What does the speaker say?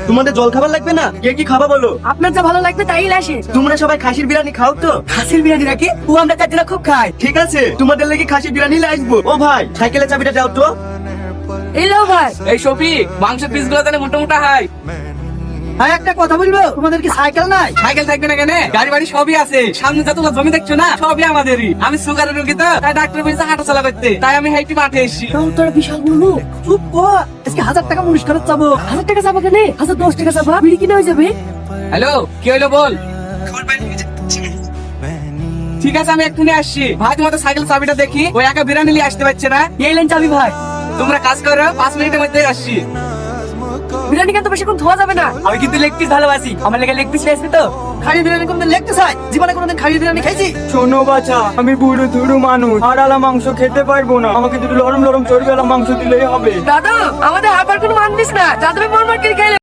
তোমাদের জল খাবার লাগবে না? কে কি খাবা বলো? আপনার যা ভালো লাগবে তাই আসে। তোমরা সবাই খাসির বিরিয়ানি খাও তো? খাসির বিরিয়ানি নাকি? ও আমরা চারজনা খুব খাই। ঠিক আছে, তোমাদের লেগে খাসির বিরিয়ানি নিয়ে আসবো। ও ভাই, সাইকেলের চাবিটা দাও তো। এলো ভাই। এই শফিক, মাংসের পিস গুলো তাহলে মোটা মোটা হয়। হ্যাঁ একটা কথা বলবো, তোমাদের কি সাইকেল নাই? সাইকেল থাকবে না কেন? গাড়ি বাড়ি সবই আছে। সামনে যতগুলো জমি দেখছো না, সবই আমাদেরই। আমি সুগারের রোগী তো, তাই ডাক্তার বলেছে হাঁটা চলা করতে, তাই আমি হাইটি মাঠে এসেছি। তোরা বিশাল বলবো। চুপ কর, আজকে 1000 টাকা পুরস্কার চাবো। 1000 টাকা চাবো কেন? 1010 টাকা চাবো, বিড়ি কিনে হয়ে যাবে। হ্যালো, কি হইলো বল? ঠিক আছে, আমি এক্ষুনি আসছি। ভাই তোমাদের সাইকেল চাবিটা দেখি, ওই একা বিরিয়ানি নিয়ে আসতে পারছে না। এই লেন চাবি ভাই। তোমরা কাজ করো, 5 মিনিটের মধ্যে আসছি। বিরিয়ানি কিন্তু বেশিক্ষণ ধোয়া যাবে না। আমি কিন্তু লেগ পিস ভালোবাসি, আমার লেগে লেগ পিস আসবে তো। খালি বিরিয়ানি কোনদিন লেগতে চাই? জীবনে কোনদিন খালি বিরিয়ানি খাইছি? শোনো বাছা, আমি বুড়ো ধুরু মানুষ, আর আলা মাংস খেতে পারবো না। আমাকে দুটো লরম লরম চর্বিওয়ালা মাংস দিলেই হবে। দাদা আমাদের হারবার কোনো মানবিস না, যাদের মন মার্কেট খাইলে